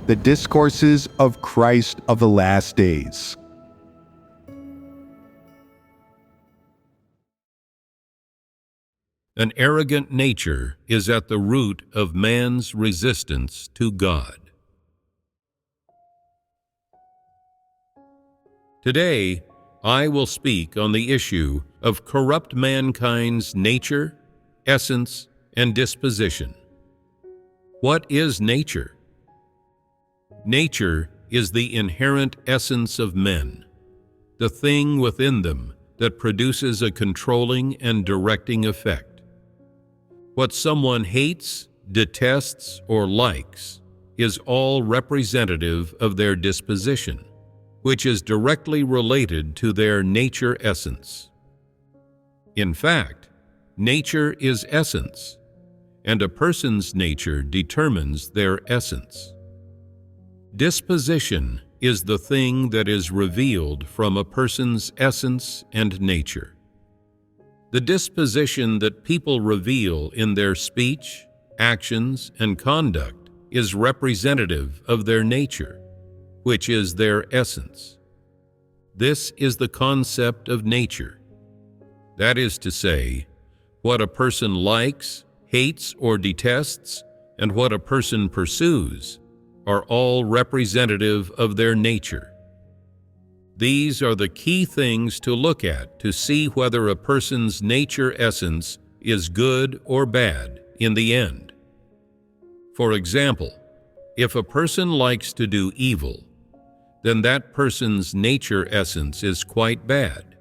The Discourses of Christ of the Last Days. An arrogant nature is at the root of man's resistance to God. Today, I will speak on the issue of corrupt mankind's nature, essence, and disposition. What is nature? Nature is the inherent essence of men, the thing within them that produces a controlling and directing effect. What someone hates, detests, or likes is all representative of their disposition, which is directly related to their nature essence. In fact, nature is essence, and a person's nature determines their essence. Disposition is the thing that is revealed from a person's essence and nature. The disposition that people reveal in their speech, actions, and conduct is representative of their nature, which is their essence. This is the concept of nature. That is to say, what a person likes, hates, or detests, and what a person pursues are all representative of their nature. These are the key things to look at to see whether a person's nature essence is good or bad in the end. For example, if a person likes to do evil, then that person's nature essence is quite bad.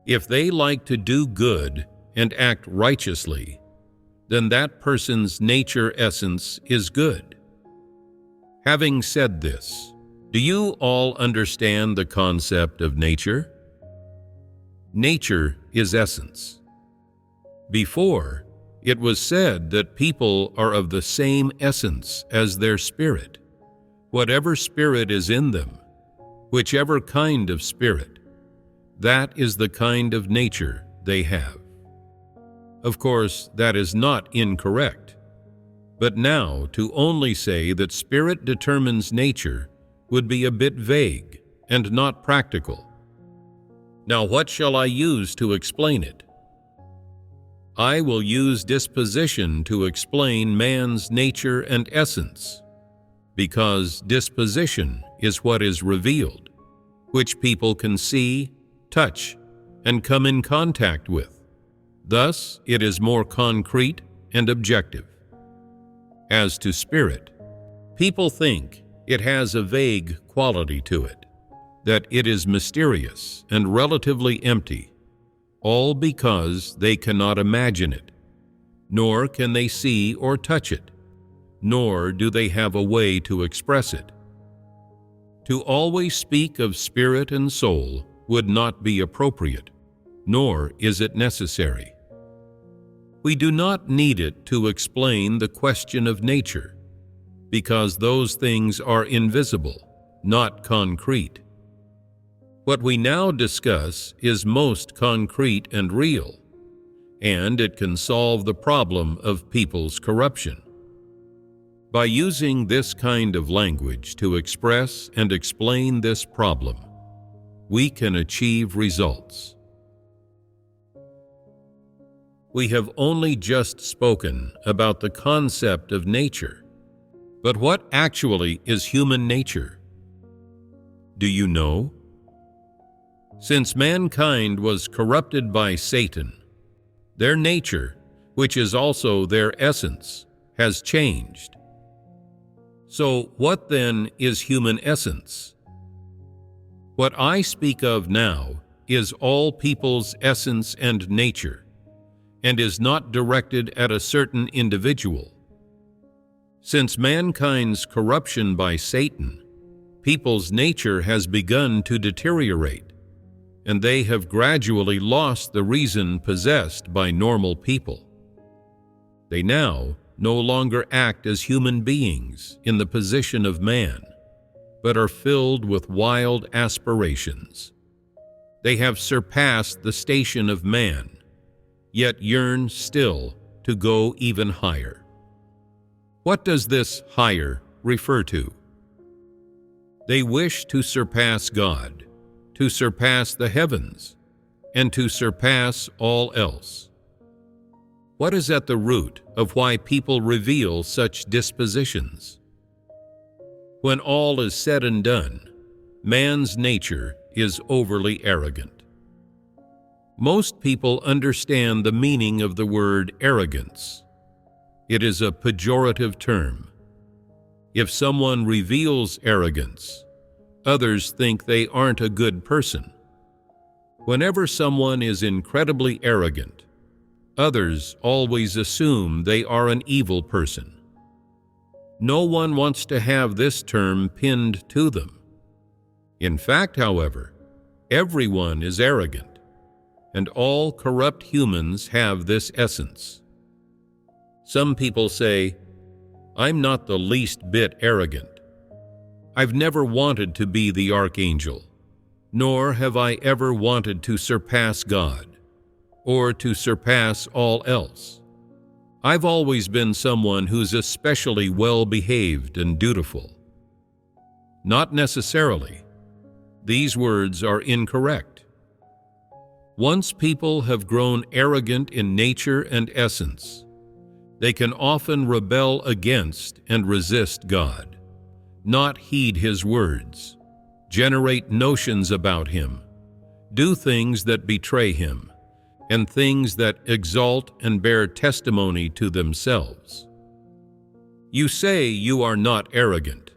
If they like to do good and act righteously, then that person's nature essence is good. Having said this, do you all understand the concept of nature? Nature is essence. Before, it was said that people are of the same essence as their spirit, whatever spirit is in them, whichever kind of spirit, that is the kind of nature they have. Of course, that is not incorrect. But now, to only say that spirit determines nature would be a bit vague and not practical. Now, what shall I use to explain it? I will use disposition to explain man's nature and essence, because disposition is what is revealed, which people can see, touch, and come in contact with. Thus, it is more concrete and objective. As to spirit, people think it has a vague quality to it, that it is mysterious and relatively empty, all because they cannot imagine it, nor can they see or touch it, nor do they have a way to express it. To always speak of spirit and soul would not be appropriate, nor is it necessary. We do not need it to explain the question of nature, because those things are invisible, not concrete. What we now discuss is most concrete and real, and it can solve the problem of people's corruption. By using this kind of language to express and explain this problem, we can achieve results. We have only just spoken about the concept of nature. But what actually is human nature? Do you know? Since mankind was corrupted by Satan, their nature, which is also their essence, has changed. So what then is human essence? What I speak of now is all people's essence and nature, and is not directed at a certain individual. Since mankind's corruption by Satan, people's nature has begun to deteriorate, and they have gradually lost the reason possessed by normal people. They now no longer act as human beings in the position of man, but are filled with wild aspirations. They have surpassed the station of man, yet yearn still to go even higher. What does this higher refer to? They wish to surpass God, to surpass the heavens, and to surpass all else. What is at the root of why people reveal such dispositions? When all is said and done, man's nature is overly arrogant. Most people understand the meaning of the word arrogance. It is a pejorative term. If someone reveals arrogance, others think they aren't a good person. Whenever someone is incredibly arrogant, others always assume they are an evil person. No one wants to have this term pinned to them. In fact, however, everyone is arrogant, and all corrupt humans have this essence. Some people say, "I'm not the least bit arrogant. I've never wanted to be the archangel, nor have I ever wanted to surpass God, or to surpass all else. I've always been someone who's especially well-behaved and dutiful." Not necessarily. These words are incorrect. Once people have grown arrogant in nature and essence, they can often rebel against and resist God, not heed His words, generate notions about Him, do things that betray Him, and things that exalt and bear testimony to themselves. You say you are not arrogant,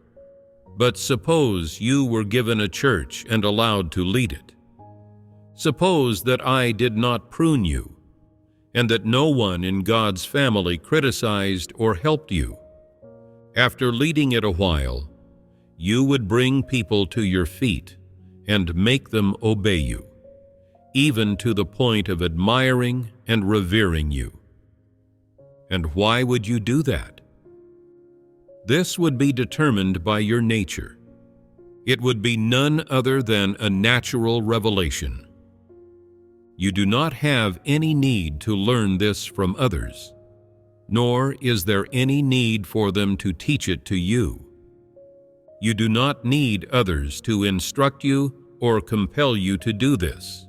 but suppose you were given a church and allowed to lead it. Suppose that I did not prune you, and that no one in God's family criticized or helped you. After leading it a while, you would bring people to your feet and make them obey you, even to the point of admiring and revering you. And why would you do that? This would be determined by your nature. It would be none other than a natural revelation. You do not have any need to learn this from others, nor is there any need for them to teach it to you. You do not need others to instruct you or compel you to do this.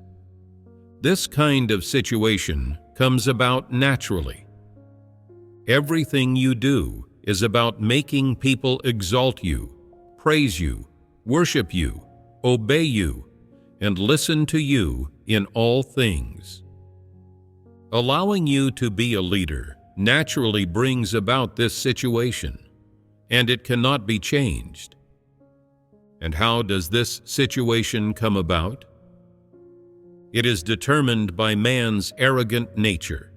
This kind of situation comes about naturally. Everything you do is about making people exalt you, praise you, worship you, obey you, and listen to you in all things. Allowing you to be a leader naturally brings about this situation, and it cannot be changed. And how does this situation come about? It is determined by man's arrogant nature.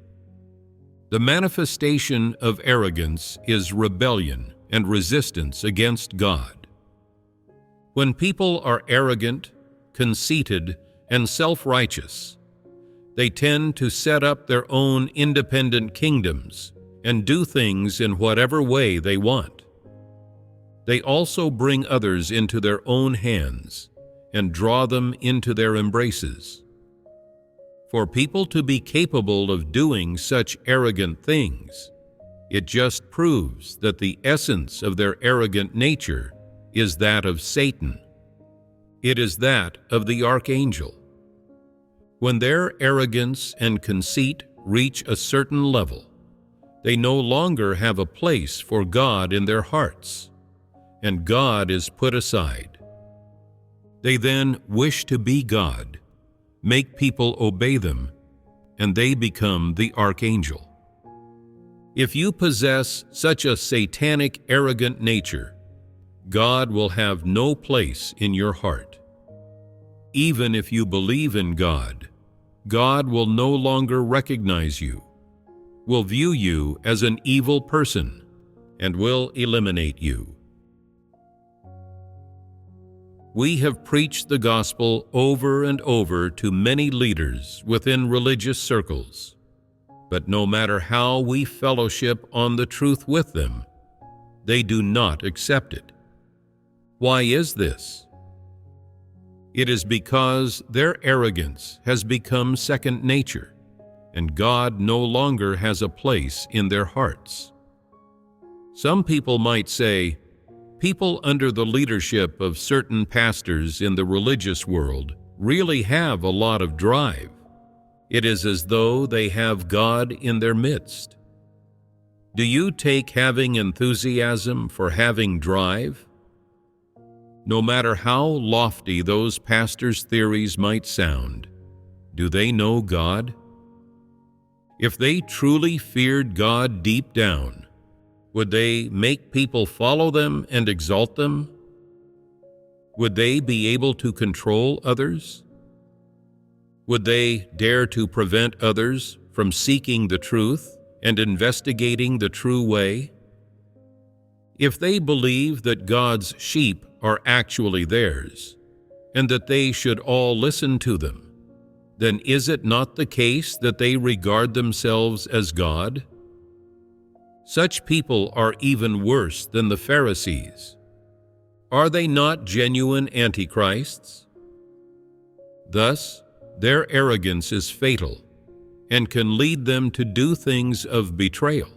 The manifestation of arrogance is rebellion and resistance against God. When people are arrogant, conceited, and self-righteous, they tend to set up their own independent kingdoms and do things in whatever way they want. They also bring others into their own hands and draw them into their embraces. For people to be capable of doing such arrogant things, it just proves that the essence of their arrogant nature is that of Satan. It is that of the archangel. When their arrogance and conceit reach a certain level, they no longer have a place for God in their hearts, and God is put aside. They then wish to be God, make people obey them, and they become the archangel. If you possess such a satanic, arrogant nature, God will have no place in your heart. Even if you believe in God, God will no longer recognize you, will view you as an evil person, and will eliminate you. We have preached the gospel over and over to many leaders within religious circles, but no matter how we fellowship on the truth with them, they do not accept it. Why is this? It is because their arrogance has become second nature, and God no longer has a place in their hearts. Some people might say, People under the leadership of certain pastors in the religious world really have a lot of drive. It is as though they have God in their midst. Do you take having enthusiasm for having drive? No matter how lofty those pastors' theories might sound, do they know God? If they truly feared God deep down, would they make people follow them and exalt them? Would they be able to control others? Would they dare to prevent others from seeking the truth and investigating the true way? If they believe that God's sheep are actually theirs, and that they should all listen to them, then is it not the case that they regard themselves as God? Such people are even worse than the Pharisees. Are they not genuine Antichrists? Thus, their arrogance is fatal and can lead them to do things of betrayal.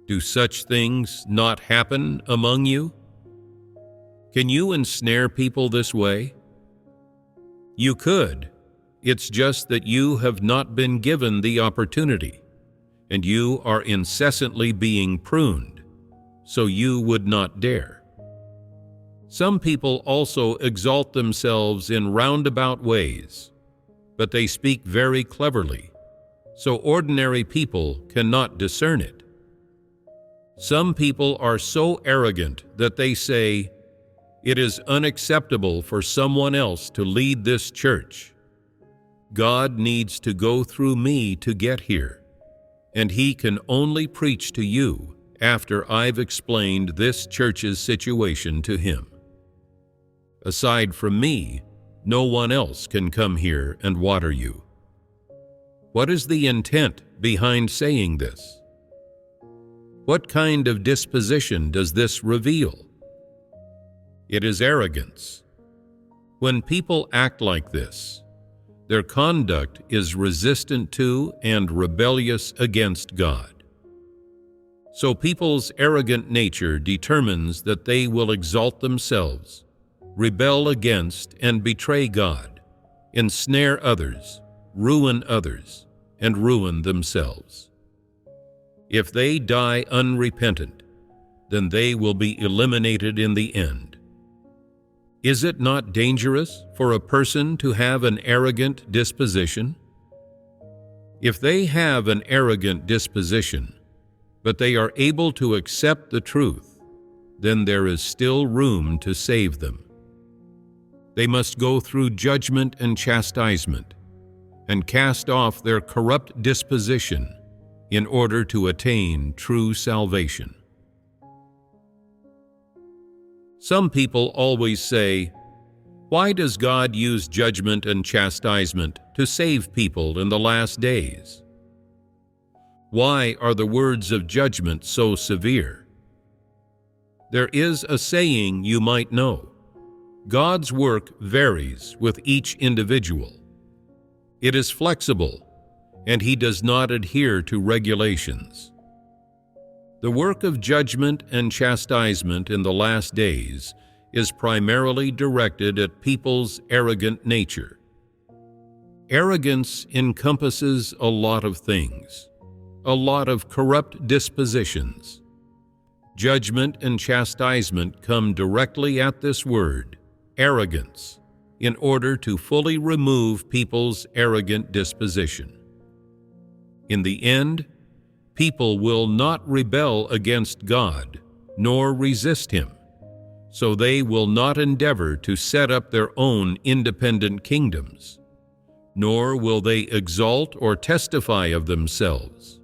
Do such things not happen among you? Can you ensnare people this way? You could. It's just that you have not been given the opportunity, and you are incessantly being pruned, so you would not dare. Some people also exalt themselves in roundabout ways, but they speak very cleverly, so ordinary people cannot discern it. Some people are so arrogant that they say, "It is unacceptable for someone else to lead this church. God needs to go through me to get here, and He can only preach to you after I've explained this church's situation to Him. Aside from me, no one else can come here and water you." What is the intent behind saying this? What kind of disposition does this reveal? It is arrogance. When people act like this, their conduct is resistant to and rebellious against God. So people's arrogant nature determines that they will exalt themselves, rebel against and betray God, ensnare others, ruin others, and ruin themselves. If they die unrepentant, then they will be eliminated in the end. Is it not dangerous for a person to have an arrogant disposition? If they have an arrogant disposition, but they are able to accept the truth, then there is still room to save them. They must go through judgment and chastisement, and cast off their corrupt disposition in order to attain true salvation. Some people always say, "Why does God use judgment and chastisement to save people in the last days? Why are the words of judgment so severe?" There is a saying you might know: God's work varies with each individual. It is flexible, and He does not adhere to regulations. The work of judgment and chastisement in the last days is primarily directed at people's arrogant nature. Arrogance encompasses a lot of things, a lot of corrupt dispositions. Judgment and chastisement come directly at this word, arrogance, in order to fully remove people's arrogant disposition. In the end, people will not rebel against God, nor resist Him, so they will not endeavor to set up their own independent kingdoms, nor will they exalt or testify of themselves,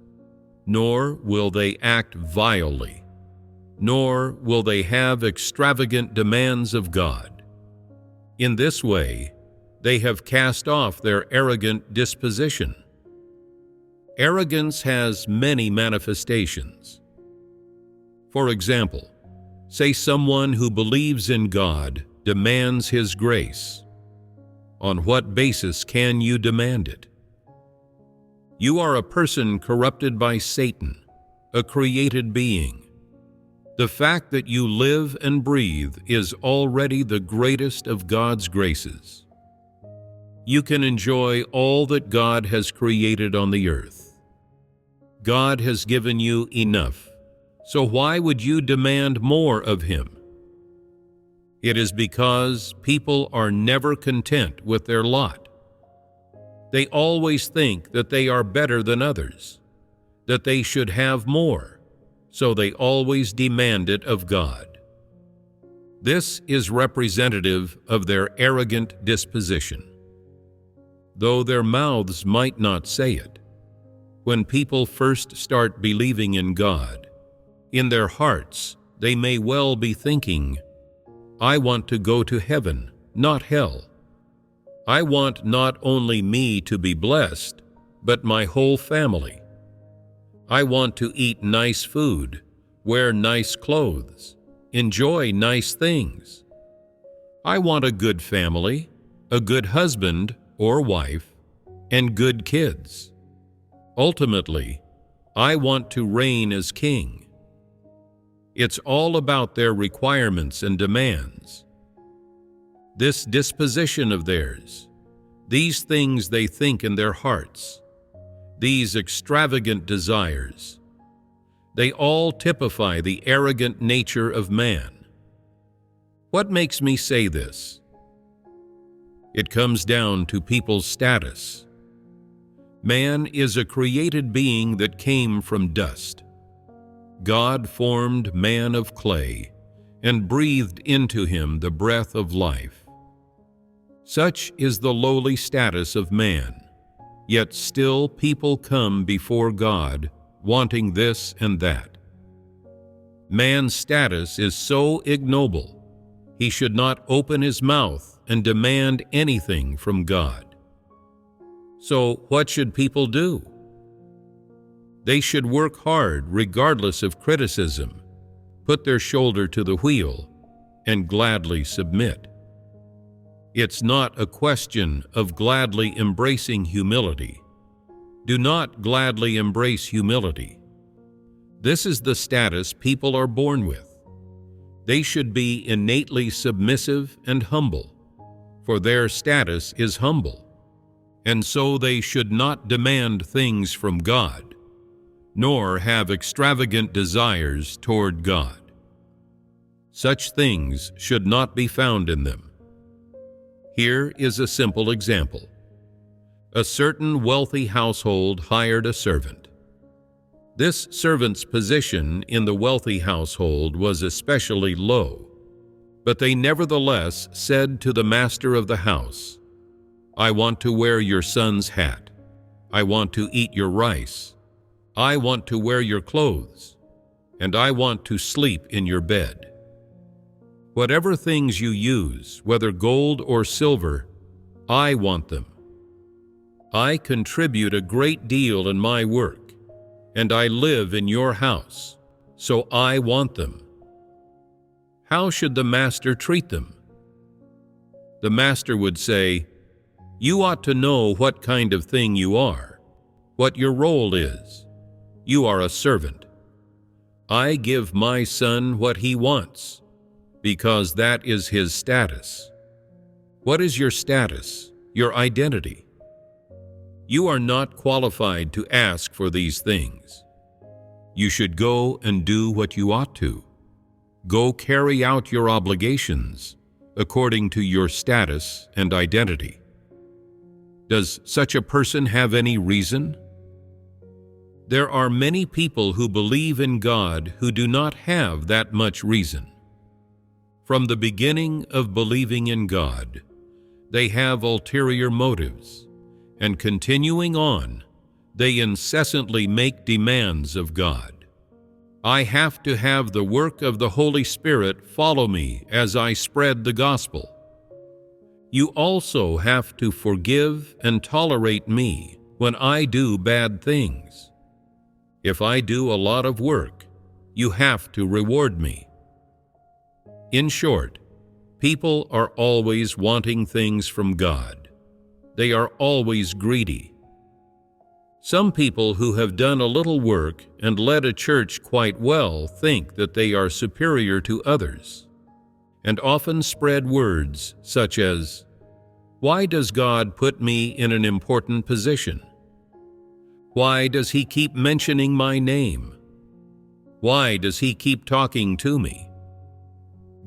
nor will they act vilely, nor will they have extravagant demands of God. In this way, they have cast off their arrogant disposition. Arrogance has many manifestations. For example, say someone who believes in God demands His grace. On what basis can you demand it? You are a person corrupted by Satan, a created being. The fact that you live and breathe is already the greatest of God's graces. You can enjoy all that God has created on the earth. God has given you enough, so why would you demand more of Him? It is because people are never content with their lot. They always think that they are better than others, that they should have more, so they always demand it of God. This is representative of their arrogant disposition. Though their mouths might not say it, when people first start believing in God, in their hearts they may well be thinking, I want to go to heaven, not hell. I want not only me to be blessed, but my whole family. I want to eat nice food, wear nice clothes, enjoy nice things. I want a good family, a good husband or wife, and good kids. Ultimately, I want to reign as king. It's all about their requirements and demands. This disposition of theirs, these things they think in their hearts, these extravagant desires, they all typify the arrogant nature of man. What makes me say this? It comes down to people's status. Man is a created being that came from dust. God formed man of clay and breathed into him the breath of life. Such is the lowly status of man, yet still people come before God wanting this and that. Man's status is so ignoble, he should not open his mouth and demand anything from God. So what should people do? They should work hard regardless of criticism, put their shoulder to the wheel, and gladly submit. It's not a question of gladly embracing humility. Do not gladly embrace humility. This is the status people are born with. They should be innately submissive and humble, for their status is humble, and so they should not demand things from God, nor have extravagant desires toward God. Such things should not be found in them. Here is a simple example. A certain wealthy household hired a servant. This servant's position in the wealthy household was especially low, but they nevertheless said to the master of the house, I want to wear your son's hat. I want to eat your rice. I want to wear your clothes, and I want to sleep in your bed. Whatever things you use, whether gold or silver, I want them. I contribute a great deal in my work, and I live in your house, so I want them. How should the master treat them? The master would say, You ought to know what kind of thing you are, what your role is. You are a servant. I give my son what he wants, because that is his status. What is your status, your identity? You are not qualified to ask for these things. You should go and do what you ought to. Go carry out your obligations according to your status and identity. Does such a person have any reason? There are many people who believe in God who do not have that much reason. From the beginning of believing in God, they have ulterior motives, and continuing on, they incessantly make demands of God. I have to have the work of the Holy Spirit follow me as I spread the gospel. You also have to forgive and tolerate me when I do bad things. If I do a lot of work, you have to reward me. In short, people are always wanting things from God. They are always greedy. Some people who have done a little work and led a church quite well think that they are superior to others, and often spread words such as, "Why does God put me in an important position? Why does He keep mentioning my name? Why does He keep talking to me?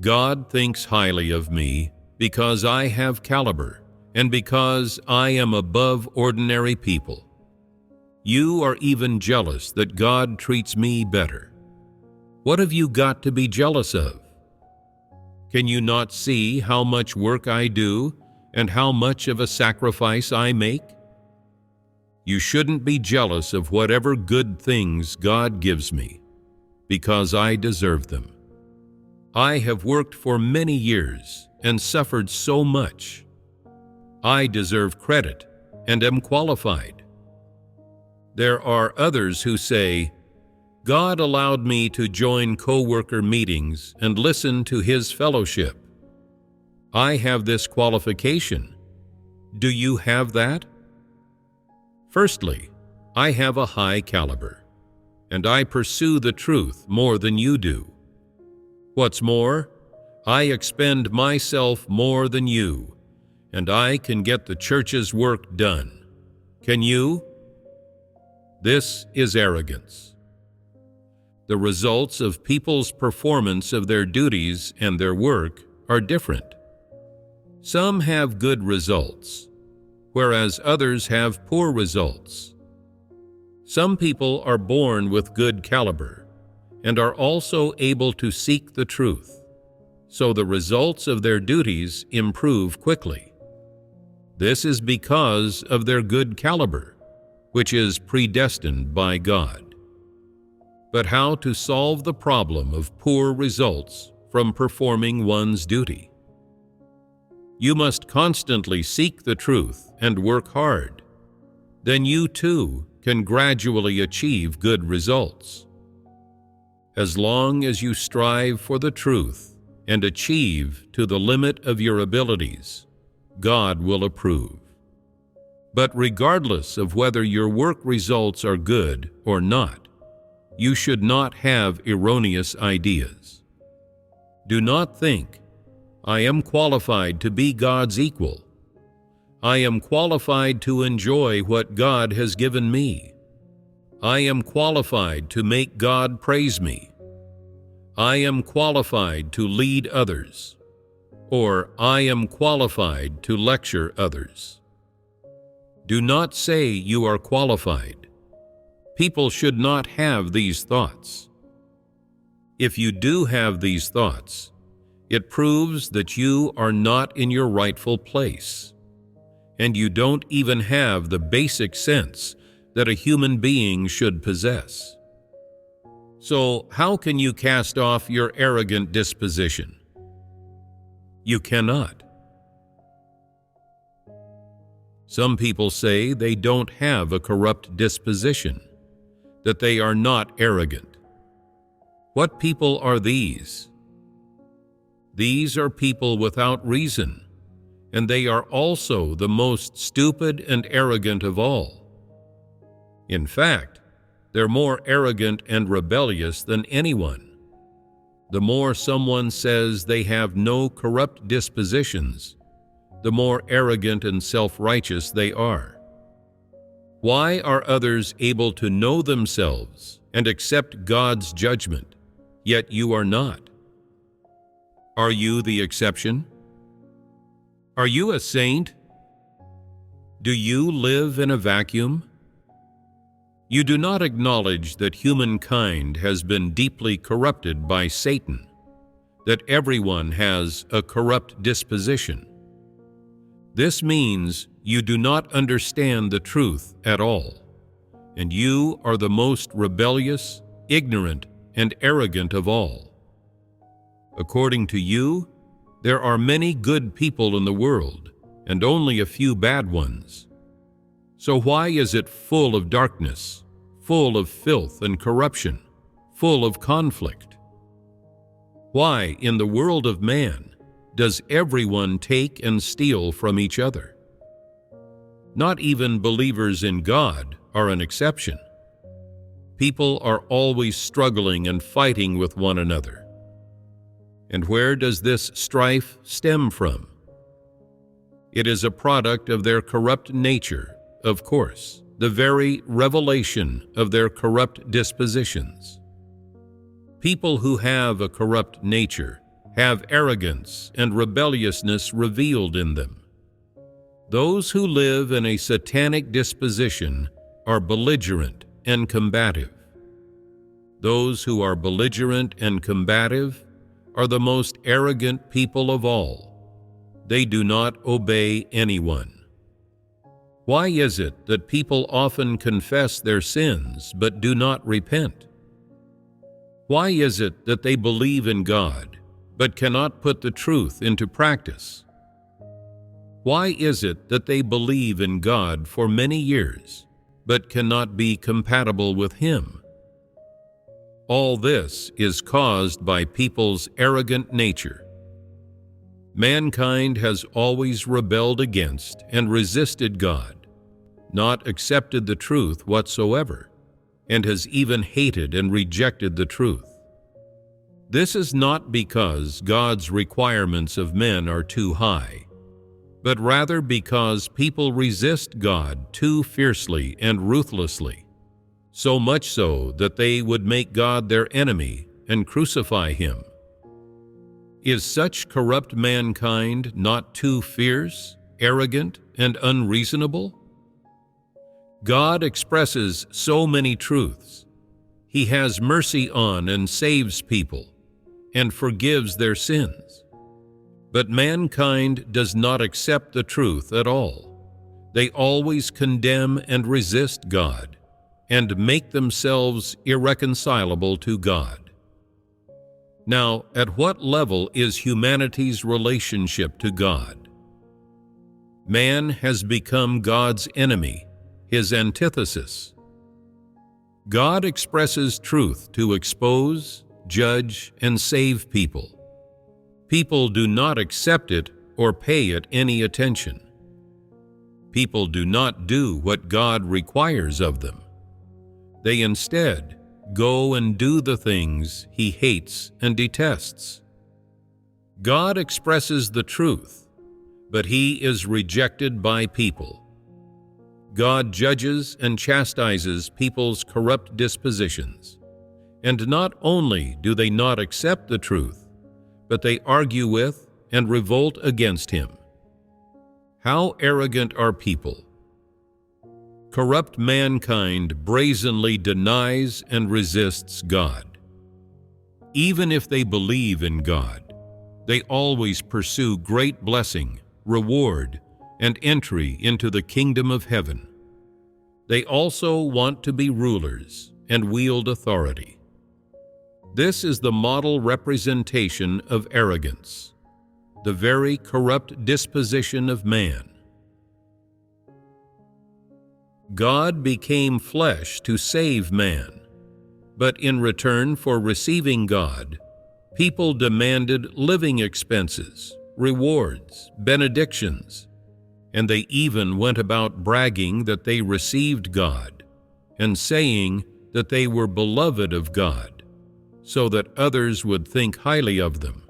God thinks highly of me because I have caliber and because I am above ordinary people. You are even jealous that God treats me better. What have you got to be jealous of? Can you not see how much work I do and how much of a sacrifice I make? You shouldn't be jealous of whatever good things God gives me, because I deserve them. I have worked for many years and suffered so much. I deserve credit and am qualified." There are others who say, "God allowed me to join co-worker meetings and listen to His fellowship. I have this qualification. Do you have that?" Firstly, I have a high caliber, and I pursue the truth more than you do. What's more, I expend myself more than you, and I can get the church's work done. Can you? This is arrogance. The results of people's performance of their duties and their work are different. Some have good results, whereas others have poor results. Some people are born with good caliber and are also able to seek the truth, so the results of their duties improve quickly. This is because of their good caliber, which is predestined by God. But how to solve the problem of poor results from performing one's duty? You must constantly seek the truth and work hard. Then you too can gradually achieve good results. As long as you strive for the truth and achieve to the limit of your abilities, God will approve. But regardless of whether your work results are good or not, you should not have erroneous ideas. Do not think, "I am qualified to be God's equal. I am qualified to enjoy what God has given me. I am qualified to make God praise me. I am qualified to lead others," or "I am qualified to lecture others." Do not say you are qualified. People should not have these thoughts. If you do have these thoughts, it proves that you are not in your rightful place, and you don't even have the basic sense that a human being should possess. So, how can you cast off your arrogant disposition? You cannot. Some people say they don't have a corrupt disposition, that they are not arrogant. What people are these? These are people without reason, and they are also the most stupid and arrogant of all. In fact, they're more arrogant and rebellious than anyone. The more someone says they have no corrupt dispositions, the more arrogant and self-righteous they are. Why are others able to know themselves and accept God's judgment, yet you are not? Are you the exception? Are you a saint? Do you live in a vacuum? You do not acknowledge that humankind has been deeply corrupted by Satan, that everyone has a corrupt disposition. This means you do not understand the truth at all, and you are the most rebellious, ignorant, and arrogant of all. According to you, there are many good people in the world, and only a few bad ones. So why is it full of darkness, full of filth and corruption, full of conflict? Why, in the world of man, does everyone take and steal from each other? Not even believers in God are an exception. People are always struggling and fighting with one another. And where does this strife stem from? It is a product of their corrupt nature, of course, the very revelation of their corrupt dispositions. People who have a corrupt nature have arrogance and rebelliousness revealed in them. Those who live in a satanic disposition are belligerent and combative. Those who are belligerent and combative are the most arrogant people of all. They do not obey anyone. Why is it that people often confess their sins but do not repent? Why is it that they believe in God but cannot put the truth into practice? Why is it that they believe in God for many years but cannot be compatible with Him? All this is caused by people's arrogant nature. Mankind has always rebelled against and resisted God, not accepted the truth whatsoever, and has even hated and rejected the truth. This is not because God's requirements of men are too high, but rather because people resist God too fiercely and ruthlessly, so much so that they would make God their enemy and crucify Him. Is such corrupt mankind not too fierce, arrogant, and unreasonable? God expresses so many truths. He has mercy on and saves people, and forgives their sins. But mankind does not accept the truth at all. They always condemn and resist God, and make themselves irreconcilable to God. Now, at what level is humanity's relationship to God? Man has become God's enemy, His antithesis. God expresses truth to expose, judge, and save people. People do not accept it or pay it any attention. People do not do what God requires of them. They instead go and do the things He hates and detests. God expresses the truth, but He is rejected by people. God judges and chastises people's corrupt dispositions. And not only do they not accept the truth, but they argue with and revolt against Him. How arrogant are people! Corrupt mankind brazenly denies and resists God. Even if they believe in God, they always pursue great blessing, reward, and entry into the kingdom of heaven. They also want to be rulers and wield authority. This is the model representation of arrogance, the very corrupt disposition of man. God became flesh to save man, but in return for receiving God, people demanded living expenses, rewards, benedictions, and they even went about bragging that they received God and saying that they were beloved of God, so that others would think highly of them.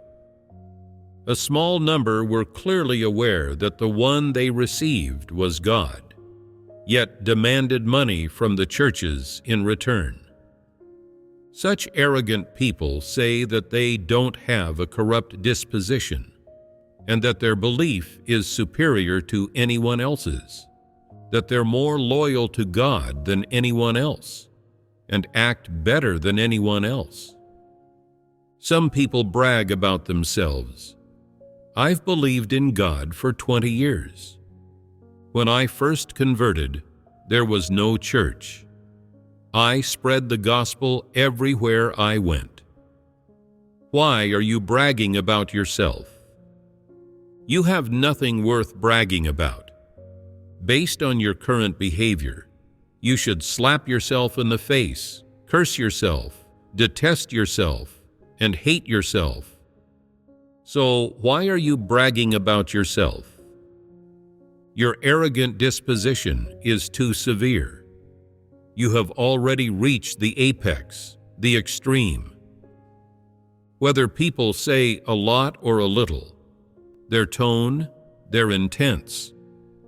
A small number were clearly aware that the one they received was God, yet demanded money from the churches in return. Such arrogant people say that they don't have a corrupt disposition, and that their belief is superior to anyone else's, that they're more loyal to God than anyone else, and act better than anyone else. Some people brag about themselves. I've believed in God for 20 years. When I first converted, there was no church. I spread the gospel everywhere I went. Why are you bragging about yourself? You have nothing worth bragging about. Based on your current behavior, you should slap yourself in the face, curse yourself, detest yourself, and hate yourself. So why are you bragging about yourself? Your arrogant disposition is too severe. You have already reached the apex, the extreme. Whether people say a lot or a little, their tone, their intents,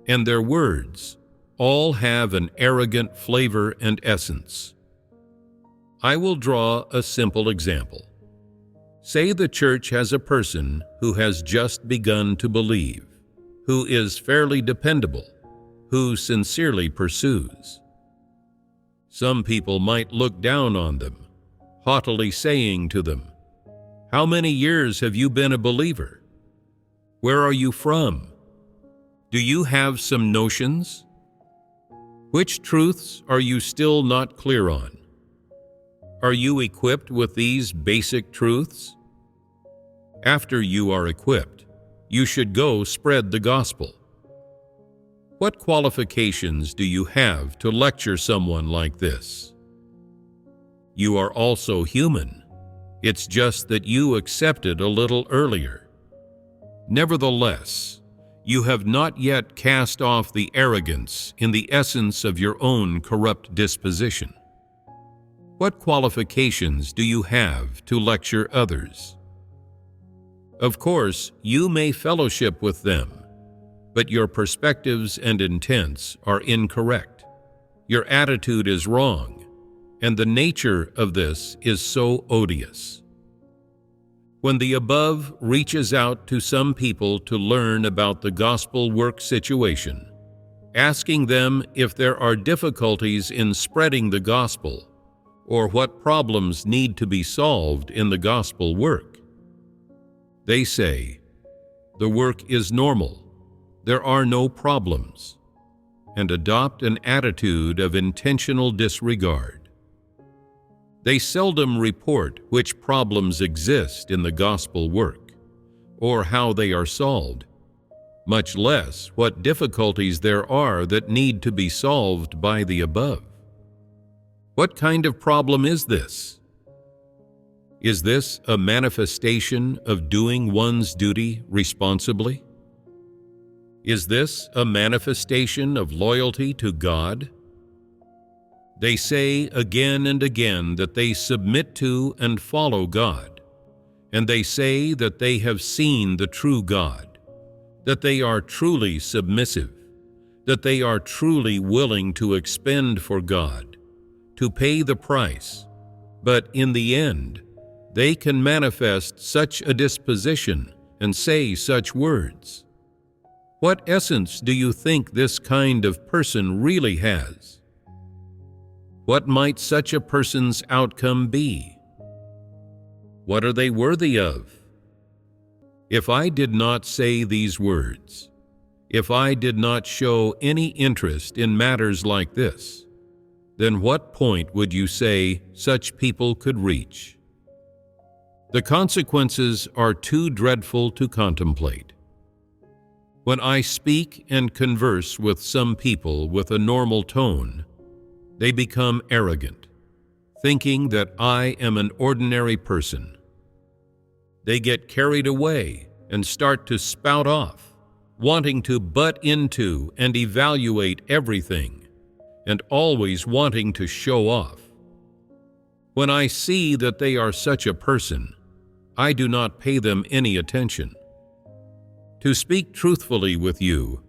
and their words all have an arrogant flavor and essence. I will draw a simple example. Say the church has a person who has just begun to believe, who is fairly dependable, who sincerely pursues. Some people might look down on them, haughtily saying to them, "How many years have you been a believer? Where are you from? Do you have some notions? Which truths are you still not clear on? Are you equipped with these basic truths? After you are equipped, you should go spread the gospel." What qualifications do you have to lecture someone like this? You are also human. It's just that you accepted a little earlier. Nevertheless, you have not yet cast off the arrogance in the essence of your own corrupt disposition. What qualifications do you have to lecture others? Of course, you may fellowship with them, but your perspectives and intents are incorrect. Your attitude is wrong, and the nature of this is so odious. When the above reaches out to some people to learn about the gospel work situation, asking them if there are difficulties in spreading the gospel or what problems need to be solved in the gospel work, they say, "The work is normal. There are no problems," and adopt an attitude of intentional disregard. They seldom report which problems exist in the gospel work, or how they are solved, much less what difficulties there are that need to be solved by the above. What kind of problem is this? Is this a manifestation of doing one's duty responsibly? Is this a manifestation of loyalty to God? They say again and again that they submit to and follow God, and they say that they have seen the true God, that they are truly submissive, that they are truly willing to expend for God, to pay the price, but in the end, they can manifest such a disposition and say such words. What essence do you think this kind of person really has? What might such a person's outcome be? What are they worthy of? If I did not say these words, if I did not show any interest in matters like this, then what point would you say such people could reach? The consequences are too dreadful to contemplate. When I speak and converse with some people with a normal tone, they become arrogant, thinking that I am an ordinary person. They get carried away and start to spout off, wanting to butt into and evaluate everything, and always wanting to show off. When I see that they are such a person, I do not pay them any attention. To speak truthfully with you,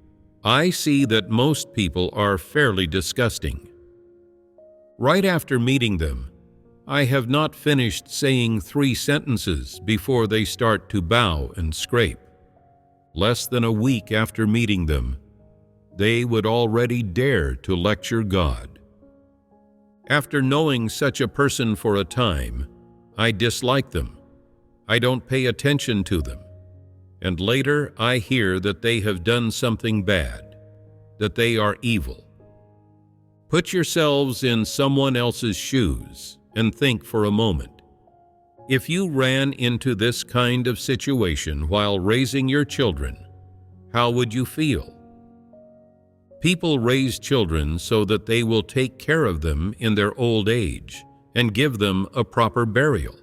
I see that most people are fairly disgusting. Right after meeting them, I have not finished saying 3 sentences before they start to bow and scrape. Less than a week after meeting them, they would already dare to lecture God. After knowing such a person for a time, I dislike them. I don't pay attention to them. And later I hear that they have done something bad, that they are evil. Put yourselves in someone else's shoes and think for a moment. If you ran into this kind of situation while raising your children, how would you feel? People raise children so that they will take care of them in their old age and give them a proper burial.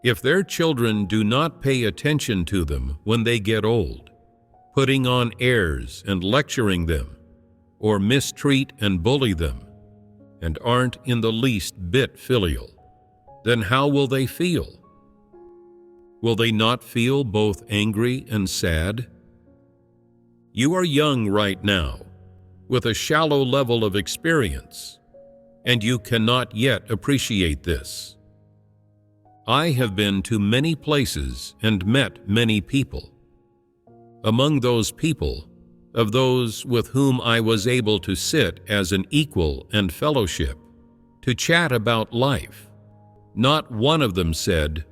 If their children do not pay attention to them when they get old, putting on airs and lecturing them, or mistreat and bully them, and aren't in the least bit filial, then how will they feel? Will they not feel both angry and sad? You are young right now, with a shallow level of experience, and you cannot yet appreciate this. I have been to many places and met many people. Among those people, of those with whom I was able to sit as an equal and fellowship, to chat about life, not one of them said,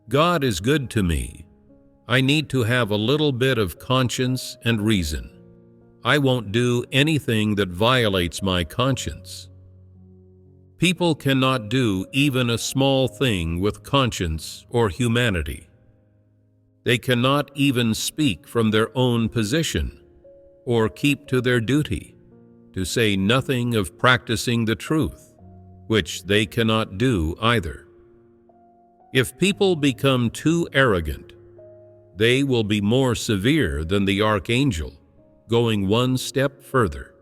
"God is good to me. I need to have a little bit of conscience and reason. I won't do anything that violates my conscience." People cannot do even a small thing with conscience or humanity. They cannot even speak from their own position or keep to their duty, to say nothing of practicing the truth, which they cannot do either. If people become too arrogant, they will be more severe than the archangel, going one step further.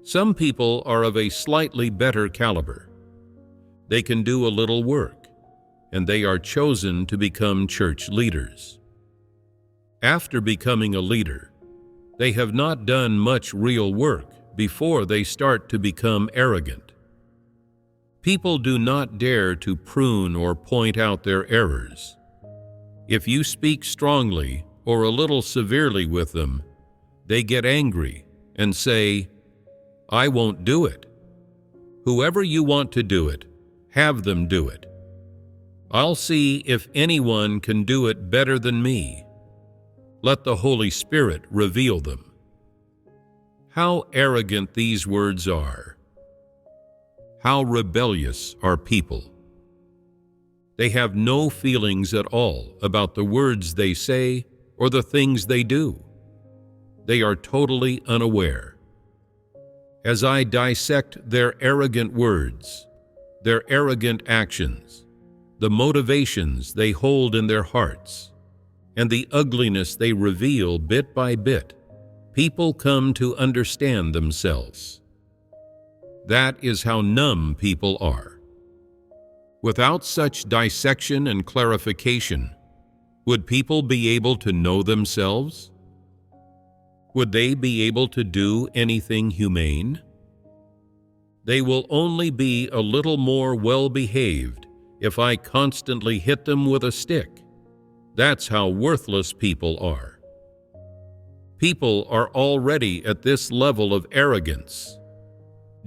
Some people are of a slightly better caliber. They can do a little work, and they are chosen to become church leaders. After becoming a leader, they have not done much real work before they start to become arrogant. People do not dare to prune or point out their errors. If you speak strongly or a little severely with them, they get angry and say, "I won't do it." Whoever you want to do it, have them do it. I'll see if anyone can do it better than me. Let the Holy Spirit reveal them. How arrogant these words are. How rebellious are people. They have no feelings at all about the words they say or the things they do. They are totally unaware. As I dissect their arrogant words, their arrogant actions, the motivations they hold in their hearts, and the ugliness they reveal bit by bit, people come to understand themselves. That is how numb people are. Without such dissection and clarification, would people be able to know themselves? Would they be able to do anything humane? They will only be a little more well-behaved if I constantly hit them with a stick. That's how worthless people are. People are already at this level of arrogance.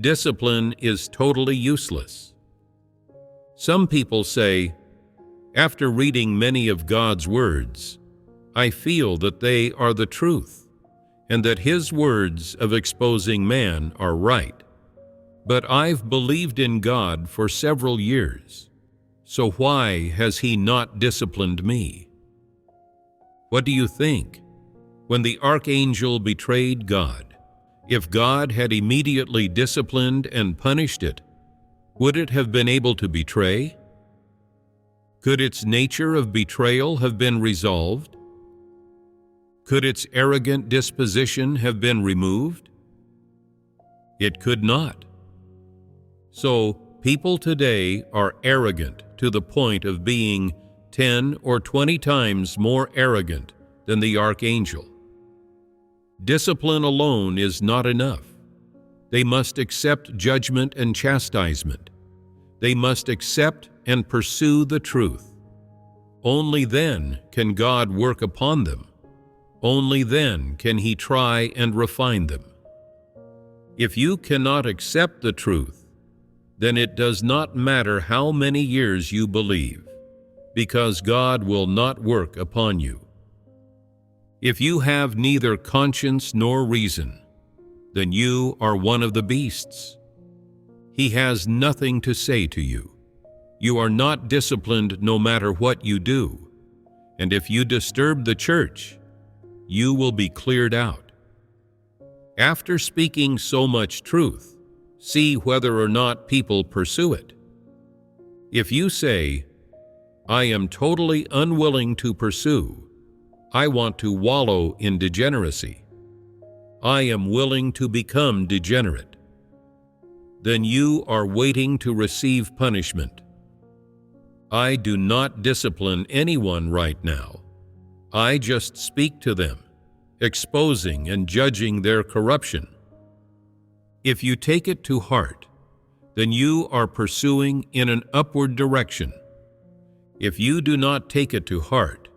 Discipline is totally useless. Some people say, after reading many of God's words, I feel that they are the truth, and that His words of exposing man are right. But I've believed in God for several years, so why has He not disciplined me? What do you think? When the archangel betrayed God, if God had immediately disciplined and punished it, would it have been able to betray? Could its nature of betrayal have been resolved? Could its arrogant disposition have been removed? It could not. So, people today are arrogant to the point of being 10 or 20 times more arrogant than the archangel. Discipline alone is not enough. They must accept judgment and chastisement. They must accept and pursue the truth. Only then can God work upon them. Only then can He try and refine them. If you cannot accept the truth, then it does not matter how many years you believe, because God will not work upon you. If you have neither conscience nor reason, then you are one of the beasts. He has nothing to say to you. You are not disciplined no matter what you do, and if you disturb the church, you will be cleared out. After speaking so much truth, see whether or not people pursue it. If you say, I am totally unwilling to pursue, I want to wallow in degeneracy, I am willing to become degenerate, then you are waiting to receive punishment. I do not discipline anyone right now. I just speak to them, exposing and judging their corruption. If you take it to heart, then you are pursuing in an upward direction. If you do not take it to heart,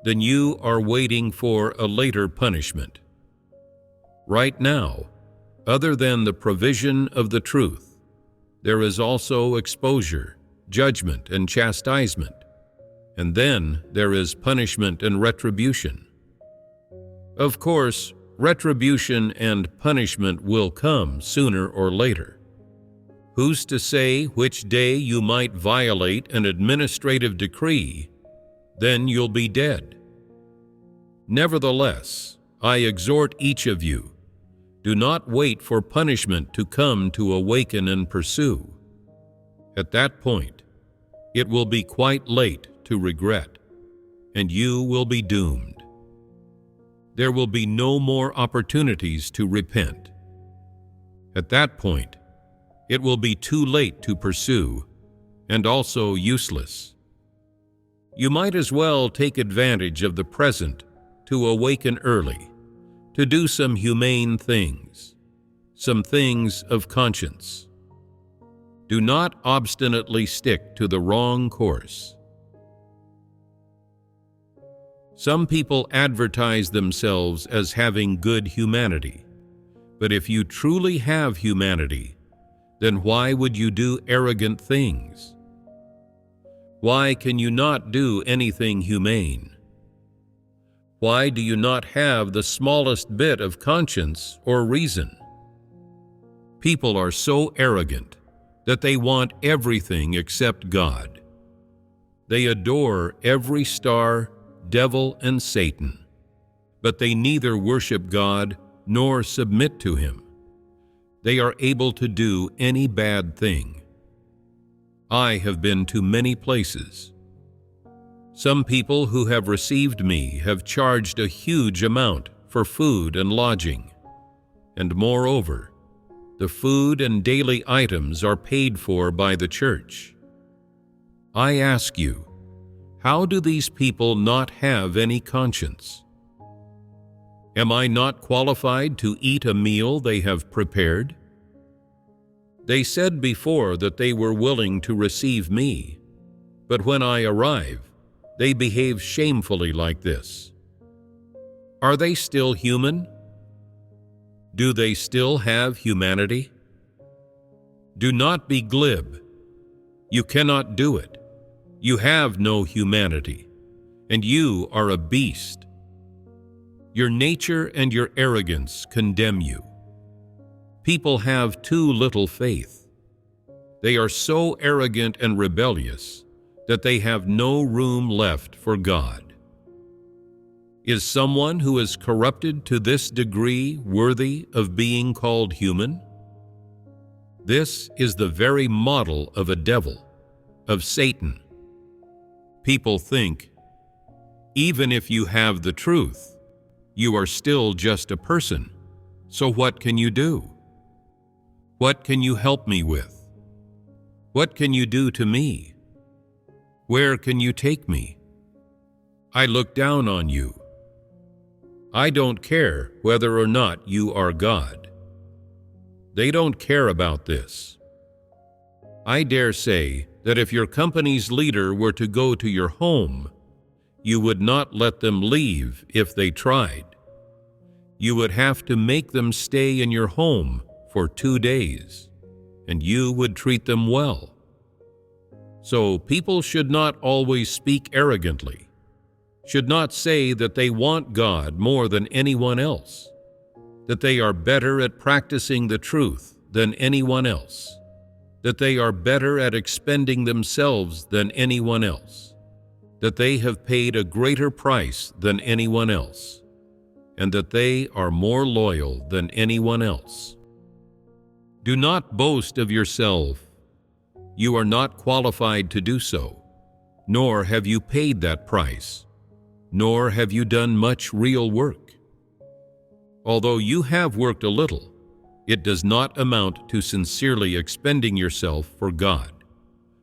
then you are waiting for a later punishment. Right now, other than the provision of the truth, there is also exposure, judgment, and chastisement, and then there is punishment and retribution. Of course, retribution and punishment will come sooner or later. Who's to say which day you might violate an administrative decree? Then you'll be dead. Nevertheless, I exhort each of you, do not wait for punishment to come to awaken and pursue. At that point, it will be quite late to regret, and you will be doomed. There will be no more opportunities to repent. At that point, it will be too late to pursue, and also useless. You might as well take advantage of the present to awaken early, to do some humane things, some things of conscience. Do not obstinately stick to the wrong course. Some people advertise themselves as having good humanity, but if you truly have humanity, then why would you do arrogant things? Why can you not do anything humane? Why do you not have the smallest bit of conscience or reason? People are so arrogant that they want everything except God. They adore every star, devil, and Satan, but they neither worship God nor submit to Him. They are able to do any bad thing. I have been to many places. Some people who have received me have charged a huge amount for food and lodging, and moreover, the food and daily items are paid for by the church. I ask you, how do these people not have any conscience? Am I not qualified to eat a meal they have prepared? They said before that they were willing to receive me, but when I arrive, they behave shamefully like this. Are they still human? Do they still have humanity? Do not be glib. You cannot do it. You have no humanity, and you are a beast. Your nature and your arrogance condemn you. People have too little faith. They are so arrogant and rebellious that they have no room left for God. Is someone who is corrupted to this degree worthy of being called human? This is the very model of a devil, of Satan. People think, even if you have the truth, you are still just a person, so what can you do? What can you help me with? What can you do to me? Where can you take me? I look down on you. I don't care whether or not you are God. They don't care about this. I dare say that if your company's leader were to go to your home, you would not let them leave if they tried. You would have to make them stay in your home for 2 days, and you would treat them well. So people should not always speak arrogantly, should not say that they want God more than anyone else, that they are better at practicing the truth than anyone else, that they are better at expending themselves than anyone else, that they have paid a greater price than anyone else, and that they are more loyal than anyone else. Do not boast of yourself. You are not qualified to do so, nor have you paid that price, nor have you done much real work. Although you have worked a little, it does not amount to sincerely expending yourself for God,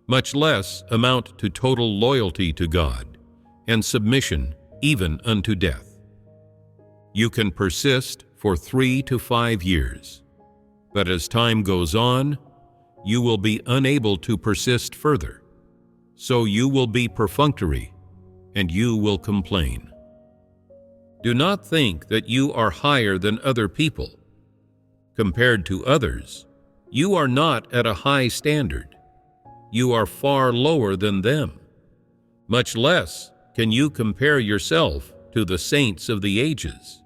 much less amount to total loyalty to God and submission even unto death. You can persist for 3 to 5 years, but as time goes on, you will be unable to persist further, so you will be perfunctory and you will complain. Do not think that you are higher than other people. Compared to others, you are not at a high standard. You are far lower than them. Much less can you compare yourself to the saints of the ages.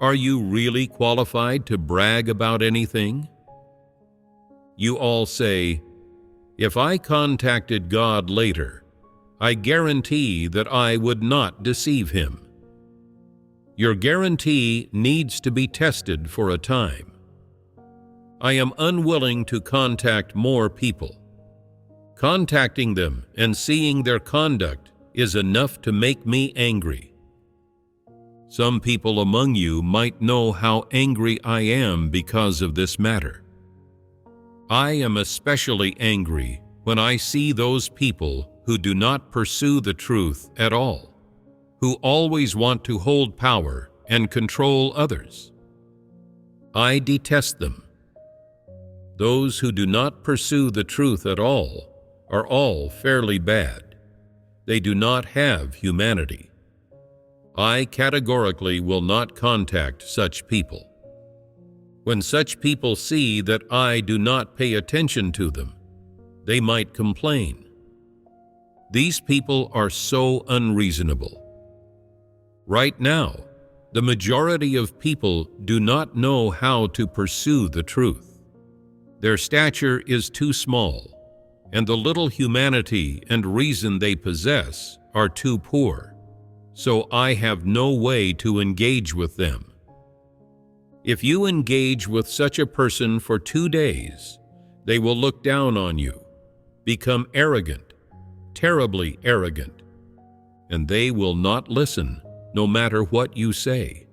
Are you really qualified to brag about anything? You all say, "If I contacted God later, I guarantee that I would not deceive him." Your guarantee needs to be tested for a time. I am unwilling to contact more people. Contacting them and seeing their conduct is enough to make me angry. Some people among you might know how angry I am because of this matter. I am especially angry when I see those people who do not pursue the truth at all, who always want to hold power and control others. I detest them. Those who do not pursue the truth at all are all fairly bad. They do not have humanity. I categorically will not contact such people. When such people see that I do not pay attention to them, they might complain. These people are so unreasonable. Right now, the majority of people do not know how to pursue the truth. Their stature is too small, and the little humanity and reason they possess are too poor, so I have no way to engage with them. If you engage with such a person for 2 days, they will look down on you, become arrogant, terribly arrogant, and they will not listen no matter what you say.